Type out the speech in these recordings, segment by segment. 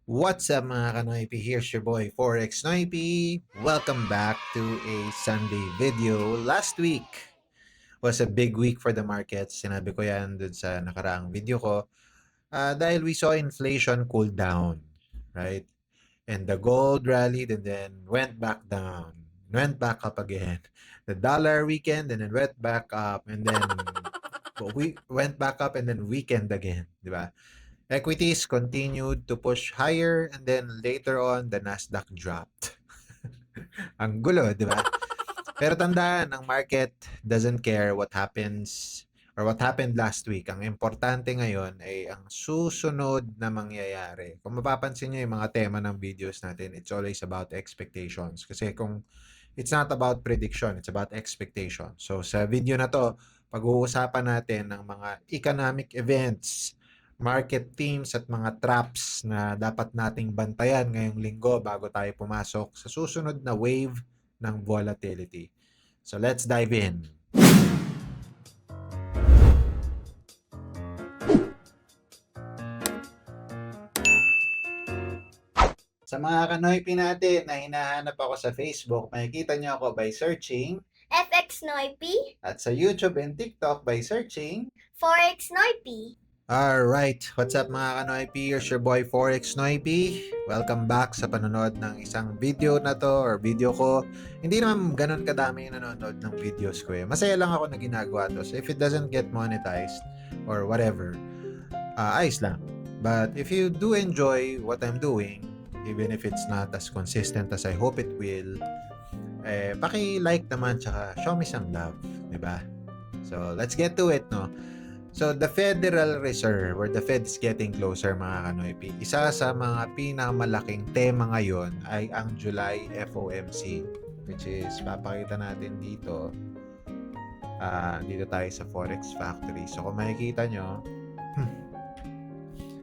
What's up mga Kanoypi? Here's your boy Forex Noypi. Welcome back to a Sunday video. Last week was a big week for the markets. Sinabi ko yan dun sa nakaraang video ko. Dahil we saw inflation cool down, right? And the gold rallied and then went back down. Went back up again. The dollar weakened and then went back up and then we went back up and then weakened again, di ba? Equities continued to push higher and then later on, the Nasdaq dropped. Ang gulo, di ba? Pero tandaan, ang market doesn't care what happens or what happened last week. Ang importante ngayon ay ang susunod na mangyayari. Kung mapapansin nyo yung mga tema ng videos natin, it's always about expectations. Kasi kung it's not about prediction, it's about expectation. So sa video na to, pag-uusapan natin ng mga economic events, market themes at mga traps na dapat nating bantayan ngayong linggo bago tayo pumasok sa susunod na wave ng volatility. So let's dive in. Sa mga kanoypi natin na hinahanap ako sa Facebook, makikita niyo ako by searching FX Noipy, at sa YouTube and TikTok by searching Forex Noipy. Alright, what's up mga kanoypi? Here's your boy Forex Noypi. Welcome back sa panonood ng isang video na to or video ko. Hindi naman ganun kadami yung nanonood ng videos ko eh. Masaya lang ako na ginagawa to. So if it doesn't get monetized or whatever, ayos lang. But if you do enjoy what I'm doing, even if it's not as consistent as I hope it will, paki-like naman tsaka show me some love, diba? So let's get to it, no? So, the Federal Reserve or the Fed is getting closer mga kanoypi. Isa sa mga pinakamalaking tema ngayon ay ang July FOMC, which is papakita natin dito. Dito tayo sa Forex Factory. So, kung makikita nyo,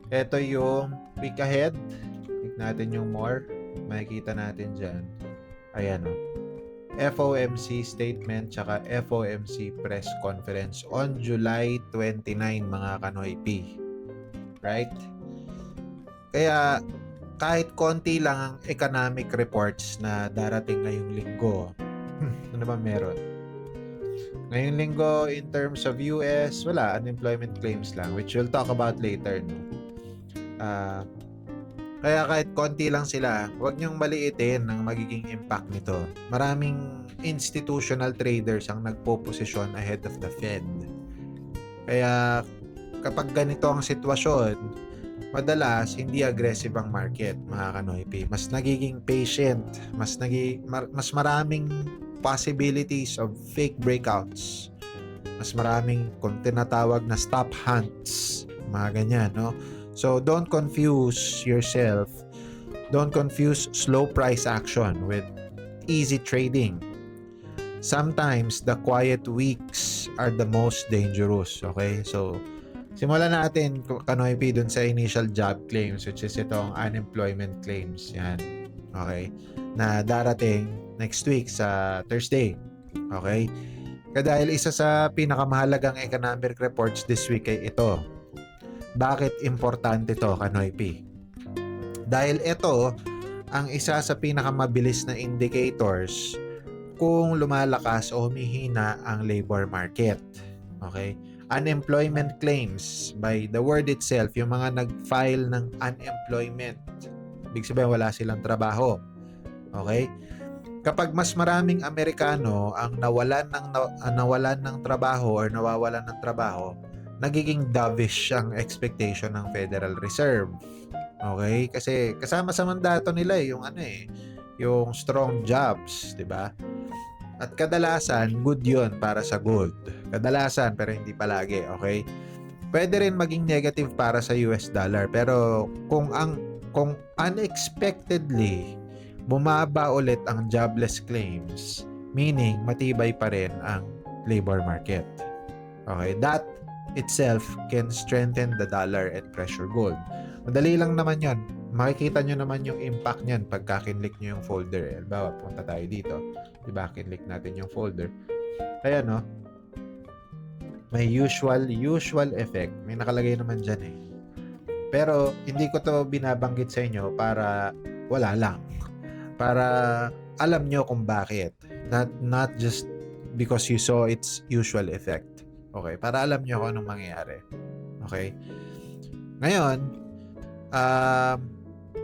ito yung week ahead. Click natin yung more. Makikita natin dyan. Ayan o. FOMC statement tsaka FOMC press conference on July 29 mga kanoypi. Right? Kaya kahit konti lang ang economic reports na darating ngayong linggo. Ano ba meron? Ngayong linggo in terms of US, wala, unemployment claims lang which we'll talk about later, no. Kaya kahit konti lang sila, huwag niyong maliitin ang magiging impact nito. Maraming institutional traders ang nagpo-posisyon ahead of the Fed. Kaya kapag ganito ang sitwasyon, madalas hindi aggressive ang market, mga kanoypi. Mas nagiging patient, mas maraming possibilities of fake breakouts. Mas maraming kung tinatawag na stop hunts, mga ganyan, no? So, don't confuse yourself. Don't confuse slow price action with easy trading. Sometimes, the quiet weeks are the most dangerous. Okay? So, simulan natin, kanoypi, dun sa initial job claims, which is itong unemployment claims. Yan. Okay? Na darating next week sa Thursday. Okay? Dahil isa sa pinakamahalagang economic reports this week ay ito. Bakit importante to, kanoypi? Dahil ito ang isa sa pinakamabilis na indicators kung lumalakas o humihina ang labor market. Okay? Unemployment claims, by the word itself, yung mga nag-file ng unemployment, ibig sabihin wala silang trabaho. Okay? Kapag mas maraming Amerikano ang nawalan ng trabaho or nawawalan ng trabaho, nagiging dovish ang expectation ng Federal Reserve. Okay? Kasi kasama sa mandato nila yung strong jobs, 'di ba? At kadalasan good 'yon para sa gold. Kadalasan pero hindi palagi, okay? Pwede rin maging negative para sa US dollar pero kung unexpectedly bumaba ulit ang jobless claims, meaning matibay pa rin ang labor market. Okay, that itself can strengthen the dollar and pressure gold. Madali lang naman yan. Makikita nyo naman yung impact nyan pagka kinlik nyo yung folder. Halimbawa, punta tayo dito. Diba, kinlik natin yung folder. Kaya no, may usual effect. May nakalagay naman dyan eh. Pero hindi ko to binabanggit sa inyo para wala lang. Para alam nyo kung bakit. Not just because you saw its usual effect. Okay? Para alam nyo kung anong mangyayari. Okay? Ngayon,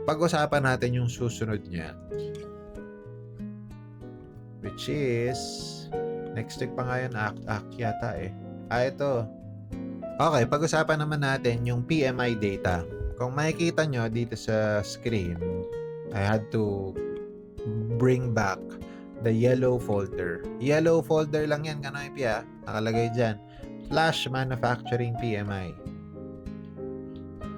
pag-usapan natin yung susunod niya. Which is, next week pa nga yun, act yata eh. Ito. Okay, pag-usapan naman natin yung PMI data. Kung makikita nyo dito sa screen, I had to bring back the yellow folder. Yellow folder lang yan, Kanoypi ha. Nakalagay dyan. Flash Manufacturing PMI.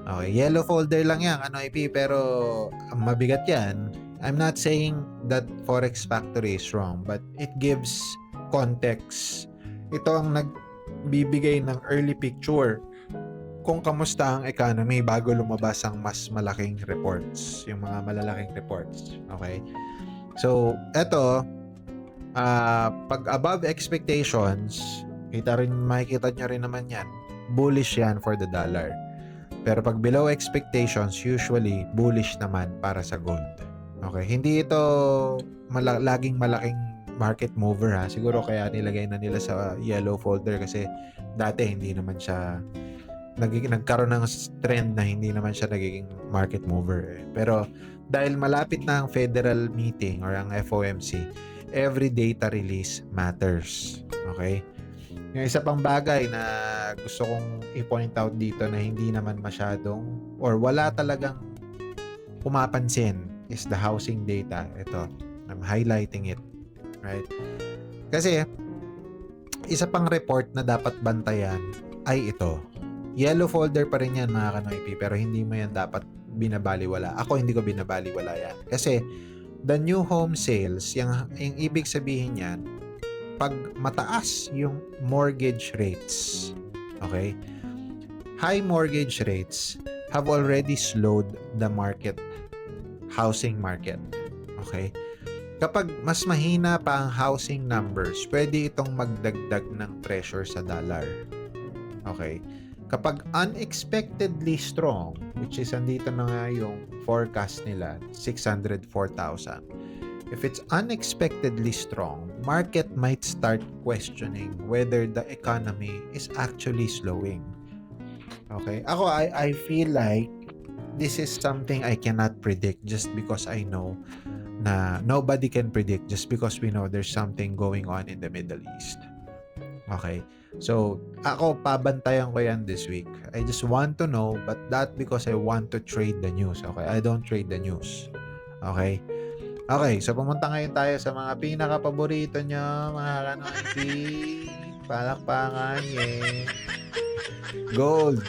Okay, yellow folder lang yan, Kanoypi, pero mabigat yan. I'm not saying that Forex Factory is wrong, but it gives context. Ito ang nagbibigay ng early picture kung kamusta ang economy bago lumabas ang mas malaking reports, yung mga malalaking reports. Okay? So, eto, pag above expectations, makikita nyo rin naman yan, bullish yan for the dollar. Pero pag below expectations, usually bullish naman para sa gold. Okay, hindi ito laging malaking market mover ha. Siguro kaya nilagay na nila sa yellow folder kasi dati hindi naman siya nagkaroon ng trend na hindi naman siya nagiging market mover. Pero dahil malapit na ang federal meeting or ang FOMC, every data release matters. Okay? Yung isa pang bagay na gusto kong i-point out dito na hindi naman masyadong or wala talagang pumapansin is the housing data. Ito, I'm highlighting it. Right? Kasi, isa pang report na dapat bantayan ay ito. Yellow folder pa rin yan mga Kanoypi, pero hindi mo yan dapat binabaliwala. Ako hindi ko binabaliwala yan. Kasi, the new home sales, yung ibig sabihin yan, pag mataas yung mortgage rates, okay? High mortgage rates have already slowed the housing market. Okay? Kapag mas mahina pa ang housing numbers, pwede itong magdagdag ng pressure sa dollar. Okay? Kapag unexpectedly strong, which is andito na nga yung forecast nila, 604,000. If it's unexpectedly strong, market might start questioning whether the economy is actually slowing. Okay? Ako, I feel like this is something I cannot predict just because I know na nobody can predict just because we know there's something going on in the Middle East. Okay? So, ako, pabantayan ko yan this week. I just want to know, but not because I want to trade the news. Okay? I don't trade the news. Okay? Okay, so pumunta ngayon tayo sa mga pinaka-paborito nyo, mga Kanoypi. Palakpangan, yeah. Gold.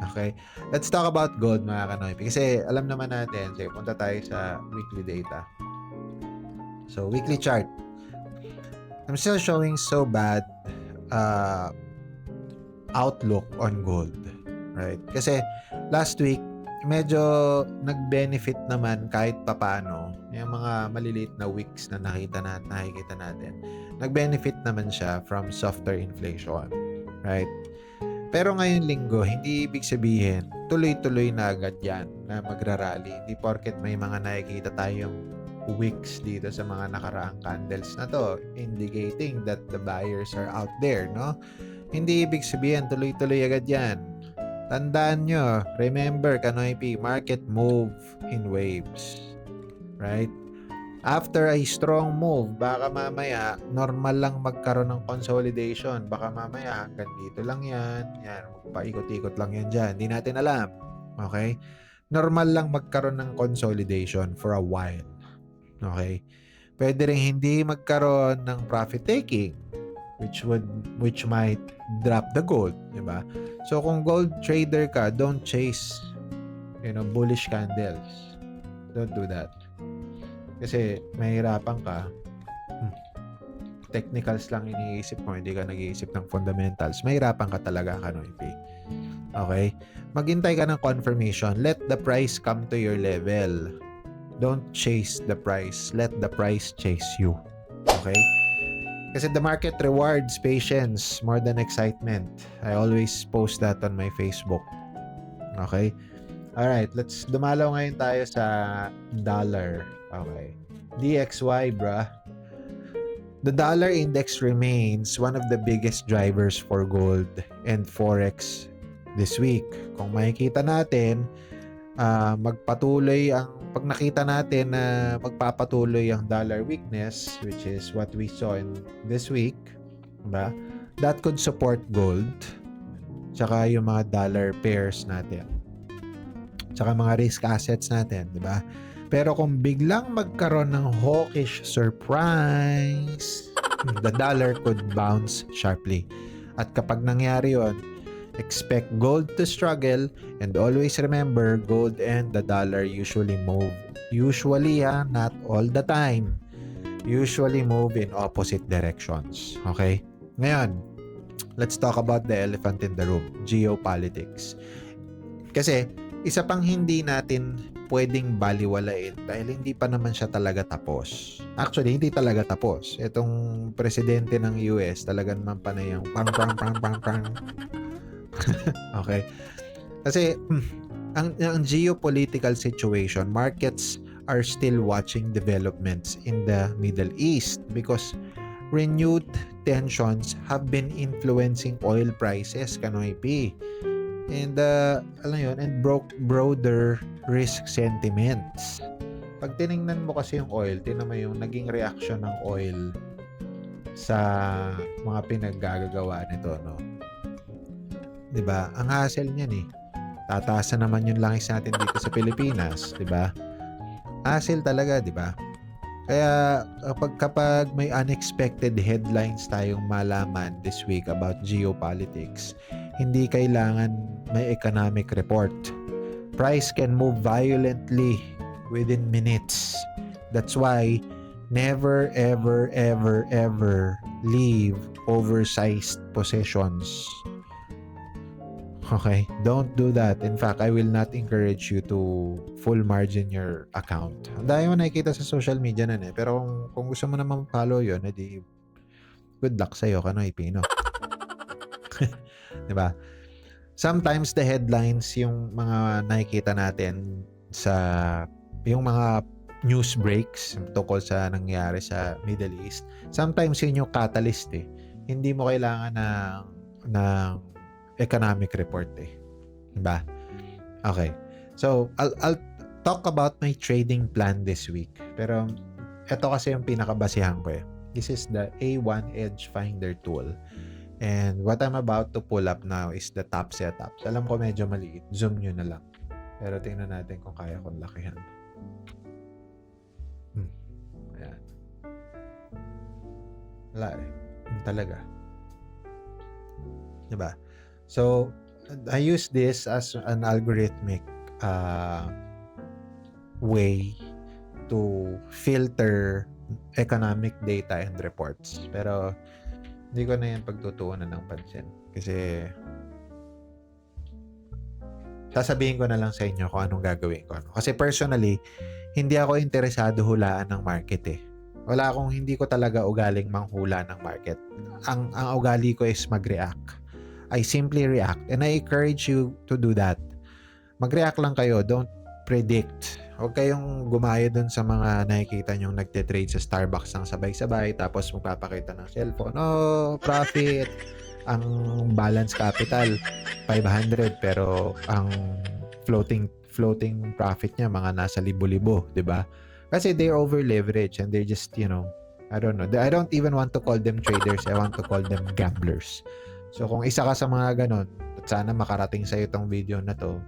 Okay. Let's talk about gold mga Kanoypi. Kasi alam naman natin, sige, punta tayo sa weekly data. So, weekly chart. I'm still showing so bad outlook on gold. Right? Kasi last week, medyo nag-benefit naman kahit papano yung mga maliliit na wicks na nakikita natin. Nag-benefit naman siya from softer inflation. Right? Pero ngayon linggo, hindi ibig sabihin tuloy-tuloy na agad yan na magrarally. Hindi porket may mga nakikita tayong wicks dito sa mga nakaraang candles na to indicating that the buyers are out there, no? Hindi ibig sabihin tuloy-tuloy agad yan. Tandaan nyo, remember, Kanoypi, market move in waves. Right? After a strong move, baka mamaya, normal lang magkaroon ng consolidation. Baka mamaya, hanggang dito lang yan. Yan, paikot-ikot lang yan dyan. Hindi natin alam. Okay? Normal lang magkaroon ng consolidation for a while. Okay? Pwede rin hindi magkaroon ng profit taking, which might drop the gold, di ba? So kung gold trader ka, don't chase bullish candles. Don't do that. Kasi mahirapan ka. Technicals lang iniisip mo, hindi ka nag-iisip ng fundamentals. Mahirapan ka talaga, Kanoypi. Okay? Maghintay ka ng confirmation. Let the price come to your level. Don't chase the price. Let the price chase you. Okay? Kasi the market rewards patience more than excitement. I always post that on my Facebook. Okay? Alright, let's dumalaw ngayon tayo sa dollar. Okay. DXY, bruh. The dollar index remains one of the biggest drivers for gold and forex this week. Kung makikita natin, pag nakita natin na magpapatuloy ang dollar weakness, which is what we saw in this week, diba? That could support gold, tsaka yung mga dollar pairs natin, tsaka mga risk assets natin, diba? Pero kung biglang magkaroon ng hawkish surprise, the dollar could bounce sharply. At kapag nangyari yon, expect gold to struggle, and always remember, gold and the dollar usually move. Usually, not all the time. Usually move in opposite directions. Okay? Ngayon, let's talk about the elephant in the room, geopolitics. Kasi, isa pang hindi natin pwedeng baliwalain dahil hindi pa naman siya talaga tapos. Actually, hindi talaga tapos. Itong presidente ng US talaga naman panay yung pang. Okay? Kasi ang geopolitical situation, markets are still watching developments in the Middle East because renewed tensions have been influencing oil prices, Kanoy P. And broader risk sentiments. Pag tiningnan mo kasi yung oil, tingnan mo yung naging reaction ng oil sa mga pinaggagawa nito, no? 'Di ba? Ang hassle niyan eh. Tataas na naman yung langis natin dito sa Pilipinas, 'di ba? Hassle talaga, 'di ba? Kaya kapag may unexpected headlines tayong malaman this week about geopolitics, hindi kailangan may economic report. Price can move violently within minutes. That's why never ever ever ever leave oversized positions. Okay? Don't do that. In fact, I will not encourage you to full margin your account. Ang dami mo nakikita sa social media na eh. Pero kung gusto mo naman follow yun, edi good luck sa'yo, Kanoy Pino. Diba? Sometimes the headlines, yung mga nakikita natin sa yung mga news breaks tungkol sa nangyari sa Middle East, sometimes yun yung catalyst eh. Hindi mo kailangan ng economic report eh. Diba? Okay. So, I'll talk about my trading plan this week. Pero, ito kasi yung pinakabasihan ko eh. This is the A1 Edge Finder tool. And what I'm about to pull up now is the top setup. Alam ko medyo maliit. Zoom nyo na lang. Pero tingnan natin kung kaya kong lakihan. Ayan. Wala eh. Talaga. Diba? So, I use this as an algorithmic way to filter economic data and reports. Pero, hindi ko na yan pagtutuunan ng pansin. Kasi, sasabihin ko na lang sa inyo kung anong gagawin ko. Kasi personally, hindi ako interesado hulaan ng market eh. Hindi ko talaga ugaling manghula ng market. Ang ugali ko is mag-react. I simply react and I encourage you to do that. Mag-react lang kayo, don't predict. Huwag kayong gumaya dun sa mga nakikita nyong nagte-trade sa Starbucks ng sabay-sabay tapos magpapakita ng cellphone. Oh, profit. Ang balance capital 500 pero ang floating profit niya mga nasa libo-libo, 'di ba? Kasi they're over leverage and they're just, I don't know. I don't even want to call them traders. I want to call them gamblers. So kung isa ka sa mga ganon, at sana makarating sa itong video na to,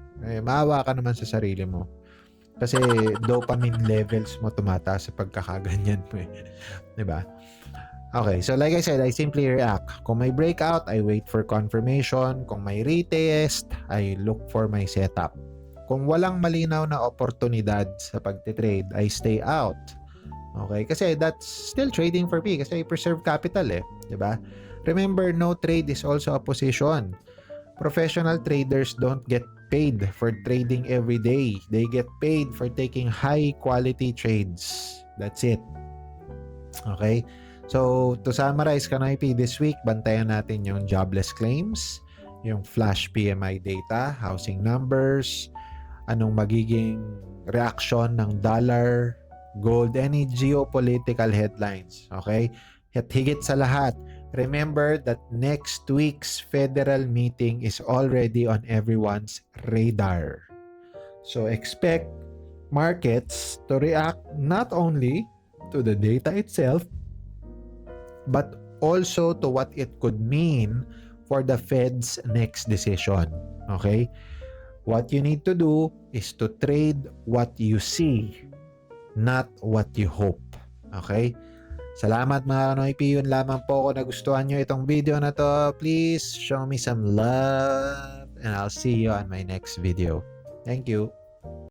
maawa ka naman sa sarili mo. Kasi dopamine levels mo tumataas sa pagkakaganyan mo eh. 'Di ba? Okay, so like I said, I simply react. Kung may breakout, I wait for confirmation. Kung may retest, I look for my setup. Kung walang malinaw na oportunidad sa pagtitrade, I stay out. Okay? Kasi that's still trading for me kasi I preserve capital eh. 'Di ba? Remember, no trade is also a position. Professional traders don't get paid for trading every day. They get paid for taking high quality trades. That's it. Okay? So, to summarize, Kanoy P, this week, bantayan natin yung jobless claims, yung flash PMI data, housing numbers, anong magiging reaction ng dollar, gold, any geopolitical headlines. Okay? At higit sa lahat, remember that next week's federal meeting is already on everyone's radar. So expect markets to react not only to the data itself, but also to what it could mean for the Fed's next decision. Okay? What you need to do is to trade what you see, not what you hope. Okay? Salamat mga Kanoypi. Yun lamang po kung nagustuhan nyo itong video na to. Please show me some love and I'll see you on my next video. Thank you.